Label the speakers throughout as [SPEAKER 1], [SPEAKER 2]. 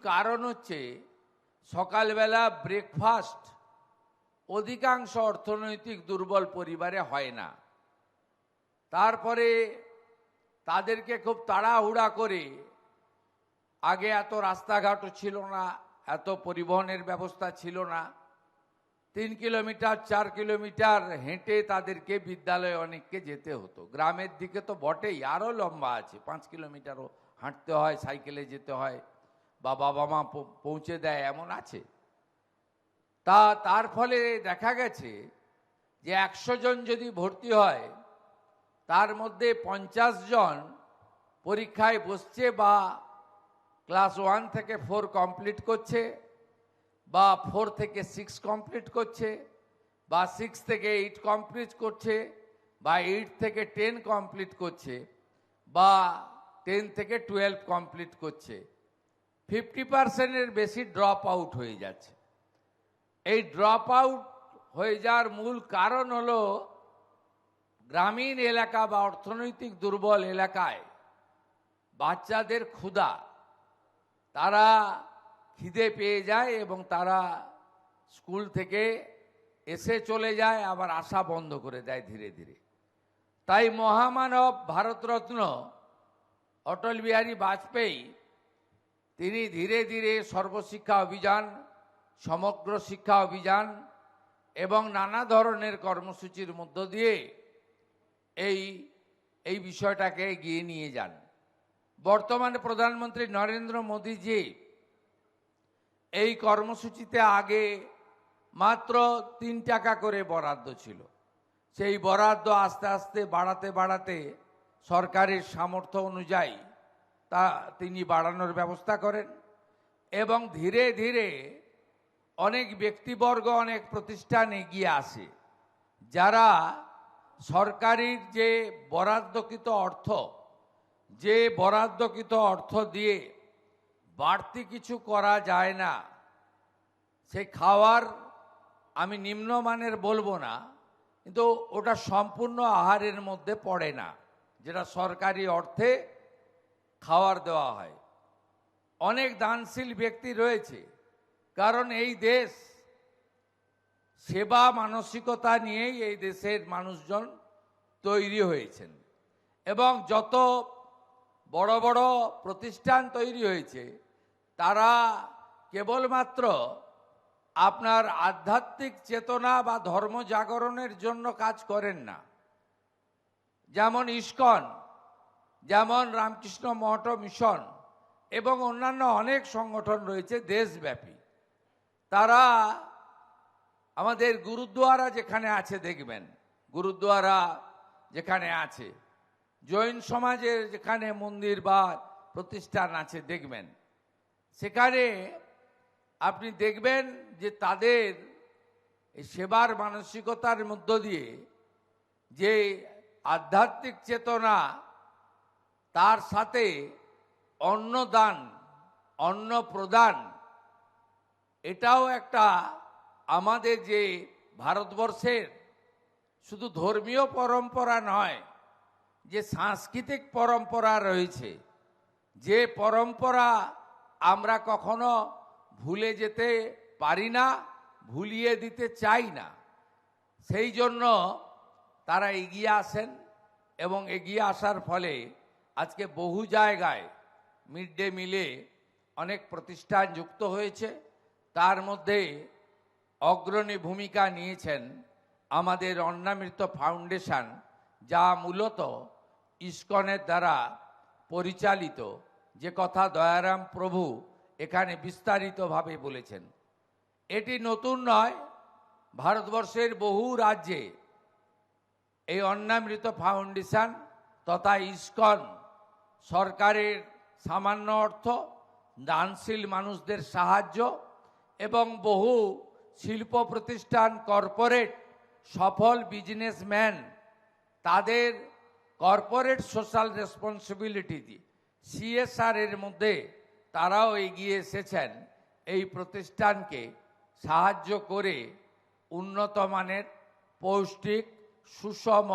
[SPEAKER 1] কারণ হচ্ছে সকালবেলা ব্রেকফাস্ট অধিকাংশ অর্থনৈতিক দুর্বল পরিবারে হয় না। তারপরে তাদেরকে খুব তাড়াহুড়া করে, আগে এত রাস্তাঘাটও ছিল না, এত পরিবহনের ব্যবস্থা ছিল না, 3 কিলোমিটার 4 কিলোমিটার হেঁটে তাদেরকে বিদ্যালয়ে অনেককে যেতে হতো। গ্রামের দিকে তো বটেই, আরও লম্বা আছে, 5 কিলোমিটারও হাঁটতে হয়, সাইকেলে যেতে হয়, বা বাবা মা পৌঁছে দেয়, এমন আছে। তার ফলে দেখা গেছে যে 100 জন যদি ভর্তি হয়, তার মধ্যে 50 জন পরীক্ষায় বসছে বা ক্লাস 1 থেকে 4 কমপ্লিট করছে, বা 4 থেকে 6 কমপ্লিট করছে, বা 6 থেকে 8 কমপ্লিট করছে, বা 8 থেকে 10 কমপ্লিট করছে, বা 10 থেকে 12 কমপ্লিট করছে। 50%-এর বেশি ড্রপ আউট হয়ে যাচ্ছে। এই ড্রপ আউট হয়ে যাওয়ার মূল কারণ হলো গ্রামীণ এলাকা বা অর্থনৈতিক দুর্বল এলাকায় বাচ্চাদের ক্ষুধা। তারা খিদে পেয়ে যায় এবং তারা স্কুল থেকে এসে চলে যায়, আবার আসা বন্ধ করে দেয় ধীরে ধীরে। তাই মহামানব ভারতরত্ন অটল বিহারী বাজপেয়ী তিনি ধীরে ধীরে সর্বশিক্ষা অভিযান, সমগ্র শিক্ষা অভিযান এবং নানা ধরনের কর্মসূচির মধ্য দিয়ে এই বিষয়টাকে এগিয়ে নিয়ে যান। বর্তমানে প্রধানমন্ত্রী নরেন্দ্র মোদীজি এই কর্মসূচিতে আগে মাত্র 3 টাকা করে বরাদ্দ ছিল। সেই বরাদ্দ আস্তে আস্তে বাড়াতে সরকারের সামর্থ্য অনুযায়ী তিনি বাড়ানোর ব্যবস্থা করেন, এবং ধীরে ধীরে অনেক ব্যক্তিবর্গ, অনেক প্রতিষ্ঠান এগিয়ে আসে, যারা সরকারের যে বরাদ্দকৃত অর্থ দিয়ে বাড়তি কিছু করা যায় না। সেই খাওয়ার আমি নিম্নমানের বলবো না, কিন্তু ওটা সম্পূর্ণ আহারের মধ্যে পড়ে না, যেটা সরকারি অর্থে খাওয়ার দেওয়া হয়। অনেক দানশীল ব্যক্তি রয়েছে, কারণ এই দেশ সেবা মানসিকতা নিয়েই এই দেশের মানুষজন তৈরি হয়েছেন, এবং যত বড় বড় প্রতিষ্ঠান তৈরি হয়েছে তারা কেবলমাত্র আপনার আধ্যাত্মিক চেতনা বা ধর্ম জাগরণের জন্য কাজ করেন না। যেমন ইস্কন, যেমন রামকৃষ্ণ মঠ মিশন এবং অন্যান্য অনেক সংগঠন রয়েছে দেশব্যাপী। তারা আমাদের গুরুদ্বারা যেখানে আছে দেখবেন, গুরুদ্বারা যেখানে আছে, জৈন সমাজের যেখানে মন্দির বা প্রতিষ্ঠান আছে দেখবেন, সেখানে আপনি দেখবেন যে তাদের এই সেবার মানসিকতার মধ্য দিয়ে যে আধ্যাত্মিক চেতনা, তার সাথে অন্নদান, অন্ন প্রদান, এটাও একটা আমাদের যে ভারতবর্ষের শুধু ধর্মীয় পরম্পরা নয়, যে সাংস্কৃতিক পরম্পরা রয়েছে, যে পরম্পরা আমরা কখনো ভুলে যেতে পারি না, ভুলিয়ে দিতে চাই না। সেই জন্য তারা এগিয়ে আসেন, এবং এগিয়ে আসার ফলে আজকে বহু জায়গায় মিড ডে মিলে অনেক প্রতিষ্ঠান যুক্ত হয়েছে। তার মধ্যে অগ্রণী ভূমিকা নিয়েছেন আমাদের অন্নামৃত ফাউন্ডেশন, যা মূলত ইস্কনের দ্বারা পরিচালিত, যে কথা দয়ারাম প্রভু এখানে বিস্তারিতভাবে বলেছেন। এটি নতুন নয়, ভারতবর্ষের বহু রাজ্যে এই অন্নামৃত ফাউন্ডেশন তথা ইস্কন সরকারের সামান্য অর্থ, দানশীল মানুষদের সাহায্য এবং বহু শিল্প প্রতিষ্ঠান, কর্পোরেট, সফল বিজনেসম্যান তাদের কর্পোরেট সোশ্যাল রেসপন্সিবিলিটি CSR এর মধ্যে তারাও এগিয়ে এসেছেন এই প্রতিষ্ঠানকে সাহায্য করে উন্নত মানের পৌষ্টিক সুষম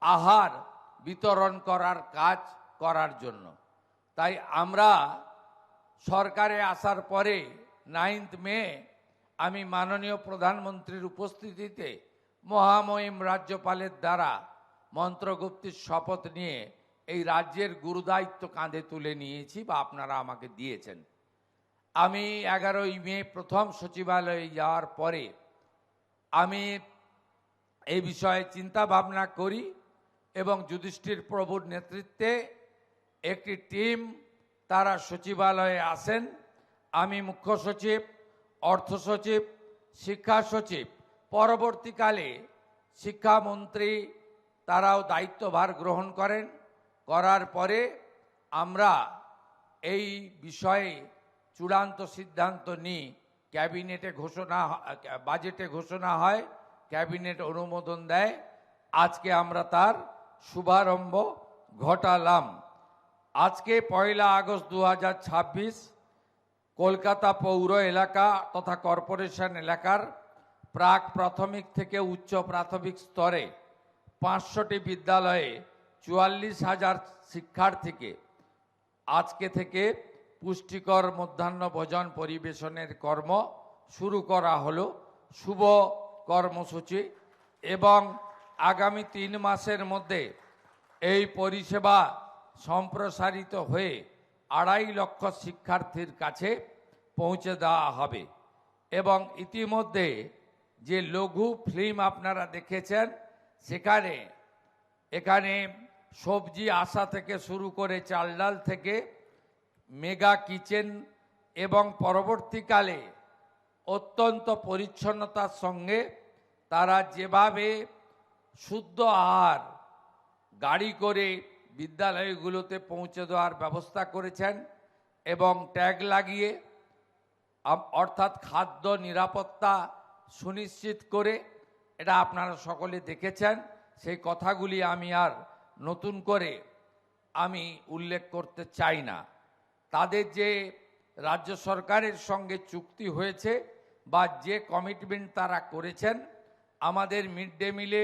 [SPEAKER 1] আহার বিতরণ করার কাজ করার জন্য। তাই আমরা সরকারে আসার পরে 9 মে আমি মাননীয় প্রধানমন্ত্রীর উপস্থিতিতে মহামহিম রাজ্যপালের দ্বারা মন্ত্রগুপ্তির শপথ নিয়ে এই রাজ্যের গুরুদায়িত্ব কাঁধে তুলে নিয়েছি বা আপনারা আমাকে দিয়েছেন। আমি 11ই মে প্রথম সচিবালয়ে যাওয়ার পরে আমি এই বিষয়ে চিন্তা ভাবনা করি এবং যুধিষ্ঠির প্রভুর নেতৃত্বে একটি টিম তারা সচিবালয়ে আসেন। আমি মুখ্য সচিব, অর্থ সচিব, শিক্ষা সচিব, পরবর্তীকালে শিক্ষামন্ত্রী তারাও দায়িত্বভার গ্রহণ করেন। করার পরে আমরা এই বিষয়ে চূড়ান্ত সিদ্ধান্ত নিই। ক্যাবিনেটে বাজেটে ঘোষণা হয়, ক্যাবিনেট অনুমোদন দেয়। আজকে আমরা তার শুভারম্ভ ঘটালাম। আজকে 1 আগস্ট 2026 কলকাতা পৌর এলাকা তথা কর্পোরেশন এলাকার প্রাক প্রাথমিক থেকে উচ্চ প্রাথমিক স্তরে 500টি বিদ্যালয়ে 44,000 শিক্ষার্থীকে আজকে থেকে পুষ্টিকর মধ্যাহ্ন ভোজন পরিবেশনের কর্ম শুরু করা হলো। শুভ কর্মসূচি এবং আগামী 3 মাসের মধ্যে এই পরিষেবা সম্প্রসারিত হয়ে 2.5 লক্ষ শিক্ষার্থীর কাছে পৌঁছে দেওয়া হবে। এবং ইতিমধ্যে যে লঘু ফিল্ম আপনারা দেখেছেন এখানে সবজি আসা থেকে শুরু করে চাল ডাল থেকে মেগা কিচেন এবং পরবর্তীকালে অত্যন্ত পরিচ্ছন্নতার সঙ্গে তারা যেভাবে শুদ্ধ আহার গাড়ি করে বিদ্যালয়গুলোতে পৌঁছে দেওয়ার ব্যবস্থা করেছেন এবং ট্যাগ লাগিয়ে অর্থাৎ খাদ্য নিরাপত্তা সুনিশ্চিত করে, এটা আপনারা সকলে দেখেছেন। সেই কথাগুলি আমি আর নতুন করে আমি উল্লেখ করতে চাই না। তাদের যে রাজ্য সরকারের সঙ্গে চুক্তি হয়েছে বা যে কমিটমেন্ট তারা করেছেন, আমাদের মিড ডে মিলে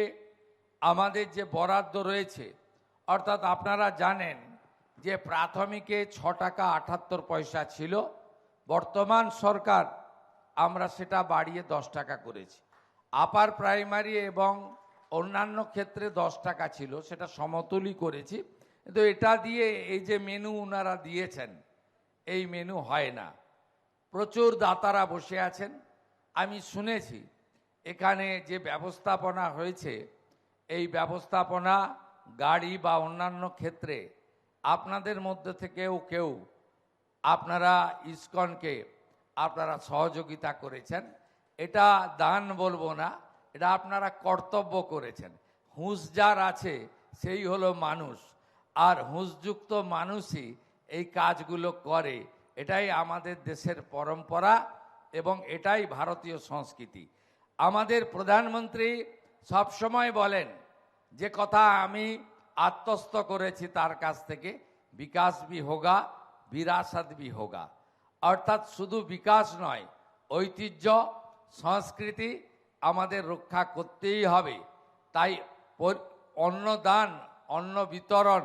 [SPEAKER 1] আমাদের যে বরাদ্দ রয়েছে, অর্থাৎ আপনারা জানেন যে প্রাথমিকে 6 টাকা 78 পয়সা ছিল, বর্তমান সরকার আমরা সেটা বাড়িয়ে 10 টাকা করেছি। আপার প্রাইমারি এবং অন্যান্য ক্ষেত্রে 10 টাকা ছিল, সেটা সমতুলই করেছি। কিন্তু এটা দিয়ে এই যে মেনু ওনারা দিয়েছেন, এই মেনু হয় না। প্রচুর দাতারা বসে আছেন। আমি শুনেছি এখানে যে ব্যবস্থাপনা হয়েছে, এই ব্যবস্থাপনা গাড়ি বা অন্যান্য ক্ষেত্রে আপনাদের মধ্যে থেকেও কেউ আপনারা ইসকনকে আপনারা সহযোগিতা করেছেন। এটা দান বলবো না, এটা আপনারা কর্তব্য করেছেন। হুঁশ যার আছে সেই হলো মানুষ, আর হুঁশযুক্ত মানুষই এই কাজগুলো করে। এটাই আমাদের দেশের পরম্পরা এবং এটাই ভারতীয় সংস্কৃতি। আমাদের প্রধানমন্ত্রী সবসময় বলেন যে কথা আমি আত্মস্থ করেছি তার কাছ থেকে, বিকাশ ভি হোগা বিরাসত ভি হোগা। অর্থাৎ শুধু বিকাশ নয়, ঐতিহ্য সংস্কৃতি আমাদের রক্ষা করতেই হবে। তাই অন্নদান, অন্ন বিতরণ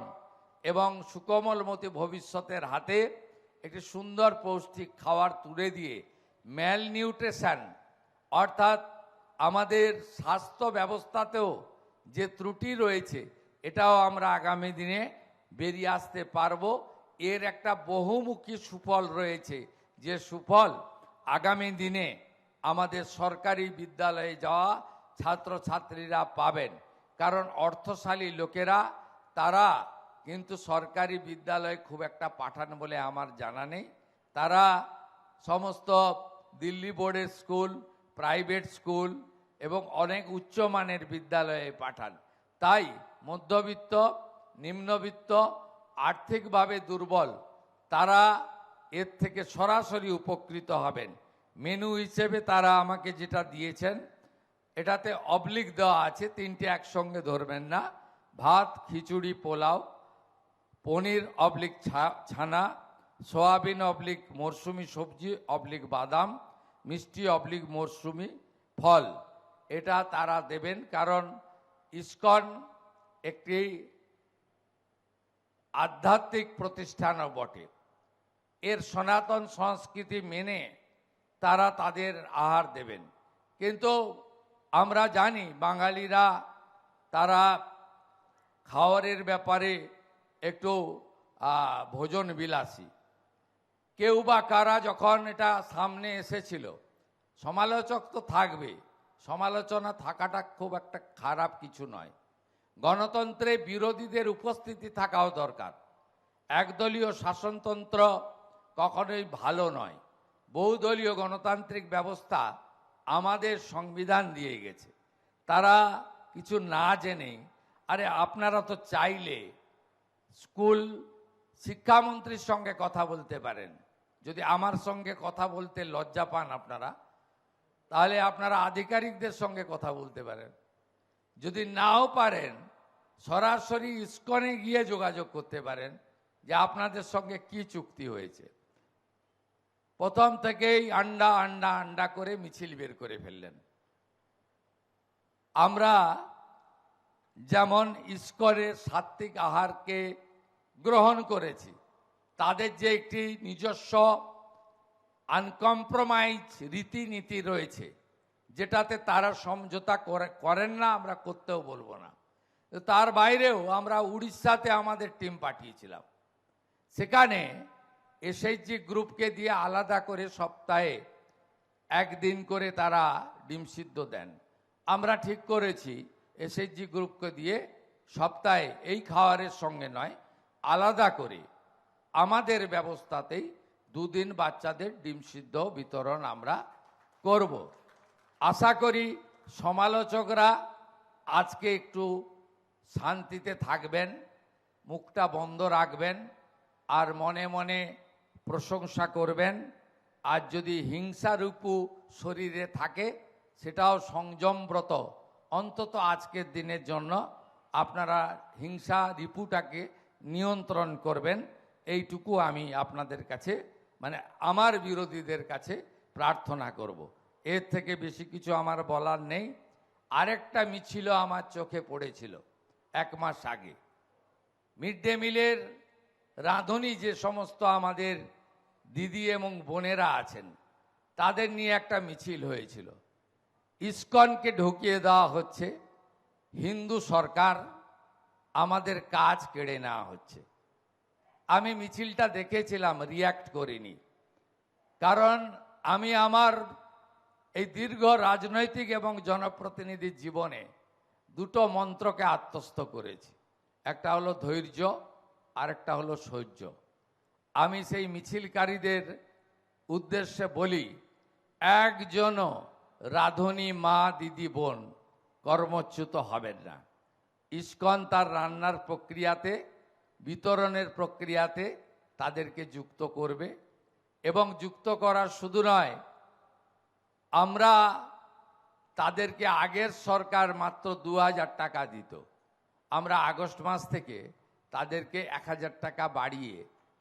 [SPEAKER 1] এবং সুকোমলমতি ভবিষ্যতের হাতে একটি সুন্দর পৌষ্টিক খাবার তুলে দিয়ে ম্যাল নিউট্রিশন অর্থাৎ আমাদের স্বাস্থ্য ব্যবস্থাতেও যে ত্রুটি রয়েছে, এটাও আমরা আগামী দিনে বেরিয়ে আসতে পারবো। এর একটা বহুমুখী সুফল রয়েছে, যে সুফল আগামী দিনে আমাদের সরকারি বিদ্যালয়ে যাওয়া ছাত্রছাত্রীরা পাবেন। কারণ অর্থশালী লোকেরা তারা কিন্তু সরকারি বিদ্যালয়ে খুব একটা পাঠান বলে আমার জানা নেই। তারা সমস্ত দিল্লি বোর্ডের স্কুল, প্রাইভেট স্কুল এবং অনেক উচ্চমানের বিদ্যালয়ে পাঠান। তাই মধ্যবিত্ত, নিম্নবিত্ত, আর্থিকভাবে দুর্বল তারা এর থেকে সরাসরি উপকৃত হবেন। মেনু হিসেবে তারা আমাকে যেটা দিয়েছেন, এটাতে অবলিক দেওয়া আছে, 3টে একসঙ্গে ধরবেন না। ভাত, খিচুড়ি, পোলাও, পনির অবলিক ছানা, সোয়াবিন অবলিক মরশুমি সবজি অবলিক বাদাম, মিষ্টি অবলিক মরশুমি ফল, এটা তারা দেবেন। কারণ ইসকন একটি আধ্যাত্মিক প্রতিষ্ঠানও বটে। এর সনাতন সংস্কৃতি মেনে তারা তাদের আহার দেবেন। কিন্তু আমরা জানি বাঙালিরা তারা খাওয়ারের ব্যাপারে একটু ভোজন বিলাসী। কেউ বা কারা যখন এটা সামনে এসেছিল, সমালোচক তো থাকবে, সমালোচনা থাকাটা খুব একটা খারাপ কিছু নয়। গণতন্ত্রে বিরোধীদের উপস্থিতি থাকাও দরকার। একদলীয় শাসনতন্ত্র কখনোই ভালো নয়। বহুদলীয় গণতান্ত্রিক ব্যবস্থা আমাদের সংবিধান দিয়ে গেছে। তারা কিছু না জেনে, আরে আপনারা তো চাইলে স্কুল শিক্ষামন্ত্রীর সঙ্গে কথা বলতে পারেন। যদি আমার সঙ্গে কথা বলতে লজ্জা পান আপনারা, তাহলে আপনারা আধিকারিকদের সঙ্গে কথা বলতে পারেন। যদি নাও পারেন, সরাসরি ইসকনে গিয়ে যোগাযোগ করতে পারেন যে আপনাদের সঙ্গে কি চুক্তি হয়েছে। প্রথম থেকেই আন্ডা আন্ডা আন্ডা করে মিছিল বের করে ফেললেন। আমরা যেমন ইসকনের সাত্ত্বিক আহারকে গ্রহণ করেছি, তাদের যে একটি নিজস্ব আনকম্প্রোমাইজ রীতিনীতি রয়েছে, যেটাতে তারা সমঝোতা করেন না, আমরা করতেও বলবো না। তার বাইরেও আমরা উড়িষ্যাতে আমাদের টিম পাঠিয়েছিলাম। সেখানে এসএইচজি গ্রুপকে দিয়ে আলাদা করে সপ্তাহে একদিন করে তারা ডিম সিদ্ধ দেন। আমরা ঠিক করেছি এসএইচজি গ্রুপকে দিয়ে সপ্তাহে এই খাওয়ারের সঙ্গে নয়, আলাদা করে আমাদের ব্যবস্থাতেই দুদিন বাচ্চাদের ডিম সিদ্ধ বিতরণ আমরা করব। আশা করি সমালোচকরা আজকে একটু শান্তিতে থাকবেন, মুখটা বন্ধ রাখবেন, আর মনে মনে প্রশংসা করবেন। আর যদি হিংসারূপু শরীরে থাকে, সেটাও সংযমব্রত অন্তত আজকের দিনের জন্য আপনারা হিংসা রিপুটাকে নিয়ন্ত্রণ করবেন। এইটুকু আমি আপনাদের কাছে, মানে আমার বিরোধীদের কাছে প্রার্থনা করব। এর থেকে বেশি কিছু আমার বলার নেই। আরেকটা মিছিল আমার চোখে পড়েছিল 1 মাস আগে। মিড ডে মিলের রাঁধুনি যে সমস্ত আমাদের দিদি এবং বোনেরা আছেন, তাদের নিয়ে একটা মিছিল হয়েছিল। ইসকনকে ঢুকিয়ে দেওয়া হচ্ছে, হিন্দু সরকার, আমাদের কাজ কেড়ে নেওয়া হচ্ছে। আমি মিছিলটা দেখেছিলাম, রিয়্যাক্ট করিনি, কারণ আমি আমার এই দীর্ঘ রাজনৈতিক এবং জনপ্রতিনিধির জীবনে দুটো মন্ত্রকে আত্মস্থ করেছি। একটা হলো ধৈর্য, আর একটা হলো সহ্য। আমি সেই মিছিলকারীদের উদ্দেশ্যে বলি, একজনও রাঁধুনি মা দিদি বোন কর্মচ্যুত হবেন না। ইসকন তার রান্নার প্রক্রিয়াতে, বিতরণের প্রক্রিয়াতে তাদেরকে যুক্ত করবে। এবং যুক্ত করার শুধু নয়, আমরা তাদেরকে আগের সরকার মাত্র 2000 টাকা দিত, আমরা আগস্ট মাস থেকে তাদেরকে 1000 টাকা বাড়িয়ে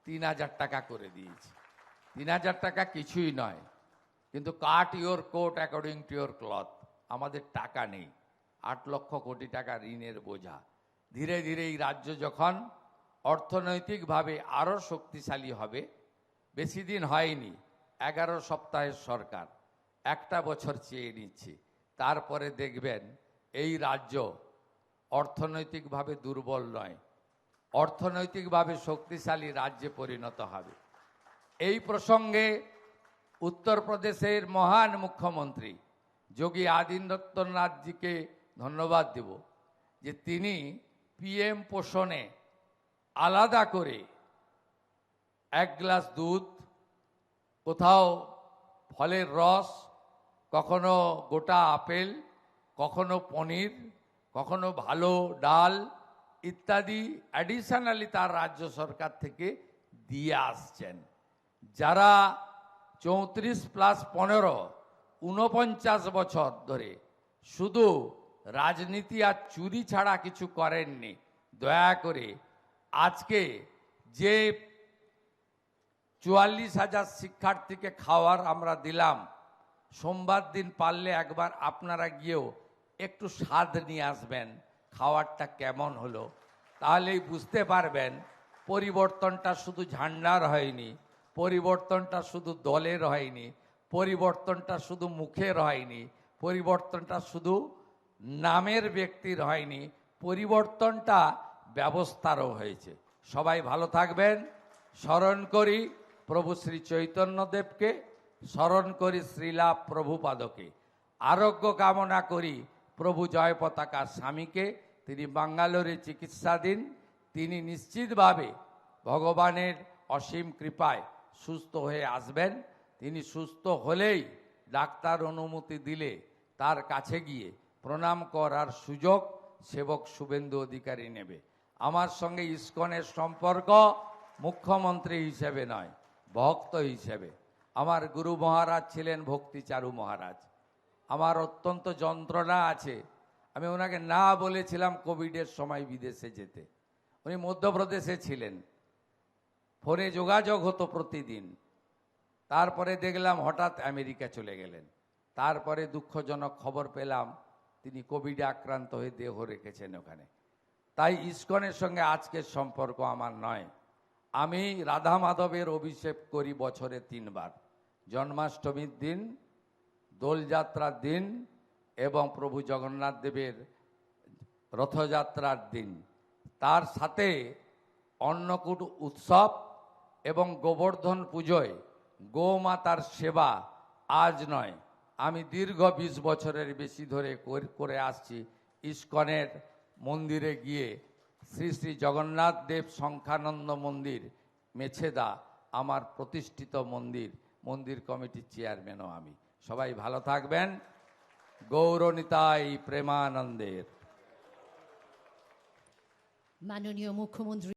[SPEAKER 1] 3000 টাকা করে দিয়েছি। 3000 টাকা কিছুই নয়, কিন্তু cut your coat according to your cloth. আমাদের টাকা নেই, 8 লক্ষ কোটি টাকা ঋণের বোঝা। ধীরে ধীরে এই রাজ্য যখন অর্থনৈতিকভাবে আরও শক্তিশালী হবে, বেশি দিন হয়নি, 11 সপ্তাহের সরকার, 1টা বছর চেয়ে নিচ্ছি, তারপরে দেখবেন এই রাজ্য অর্থনৈতিকভাবে দুর্বল নয়, অর্থনৈতিকভাবে শক্তিশালী রাজ্যে পরিণত হবে। এই প্রসঙ্গে উত্তরপ্রদেশের মহান মুখ্যমন্ত্রী যোগী আদিত্যনাথজিকে ধন্যবাদ দেব, যে তিনি পিএম পোষণে আলাদা করে 1 গ্লাস দুধ, কোথাও ফলের রস, কখনো গোটা আপেল, কখনো পনির, কখনো ভালো ডাল ইত্যাদি অ্যাডিশনালি তার রাজ্য সরকার থেকে দিয়ে আসছেন। যারা 34+15 49 বছর ধরে শুধু রাজনীতি আর চুরি ছাড়া কিছু করেননি, দয়া করে আজকে যে 44,000 শিক্ষার্থীকে খাওয়ার আমরা দিলাম, সোমবার দিন পারলে একবার আপনারা গিয়েও একটু স্বাদ নিয়ে আসবেন, খাওয়ারটা কেমন হলো, তাহলেই বুঝতে পারবেন পরিবর্তনটা শুধু ঝান্ডার হয়নি, পরিবর্তনটা শুধু দলের হয়নি, পরিবর্তনটা শুধু মুখের হয়নি, পরিবর্তনটা শুধু নামের ব্যক্তির হয়নি, পরিবর্তনটা ব্যবস্থারও হয়েছে। সবাই ভালো থাকবেন। স্মরণ করি প্রভু শ্রী চৈতন্যদেবকে, স্মরণ করি শ্রীলা প্রভুপাদকে, আরোগ্য কামনা করি প্রভু জয় পতাকা স্বামীকে। তিনি বাঙ্গালোরে চিকিৎসাধীন। তিনি নিশ্চিতভাবে ভগবানের অসীম কৃপায় সুস্থ হয়ে আসবেন। তিনি সুস্থ হলেই ডাক্তার অনুমতি দিলে তার কাছে গিয়ে প্রণাম করার সুযোগ সেবক শুভেন্দু অধিকারী নেবে। আমার সঙ্গে ইসকনের সম্পর্ক মুখ্যমন্ত্রী হিসেবে নয়, ভক্ত হিসেবে। আমার গুরু মহারাজ ছিলেন ভক্তিচারু মহারাজ। আমার অত্যন্ত যন্ত্রণা আছে, আমি ওনাকে না বলেছিলাম কোভিডের সময় বিদেশে যেতে। উনি মধ্যপ্রদেশে ছিলেন, ফোনে যোগাযোগ হতো প্রতিদিন। তারপরে দেখলাম হঠাৎ আমেরিকা চলে গেলেন। তারপরে দুঃখজনক খবর পেলাম তিনি কোভিডে আক্রান্ত হয়ে দেহ রেখেছেন ওখানে। তাই ইসকনের সঙ্গে আজকের সম্পর্ক আমার নয়। আমি রাধা মাধবের অভিষেক করি বছরে 3 বার, জন্মাষ্টমীর দিন, দোলযাত্রার দিন এবং প্রভু জগন্নাথ দেবের রথযাত্রার দিন। তার সাথে অন্নকূট উৎসব এবং গোবর্ধন পুজোয় গোমাতার সেবা আজ নয়, আমি দীর্ঘ 20 বছরের বেশি ধরে করে আসছি। ইসকনের মন্দিরে গিয়ে শ্রী শ্রী জগন্নাথ দেব সংখ্যানন্দ মন্দির মেছেদা আমার প্রতিষ্ঠিত মন্দির, মন্দির কমিটির চেয়ারম্যানও আমি। সবাই ভালো থাকবেন। গৌরনিতাই প্রেমানন্দের।
[SPEAKER 2] মাননীয় মুখ্যমন্ত্রী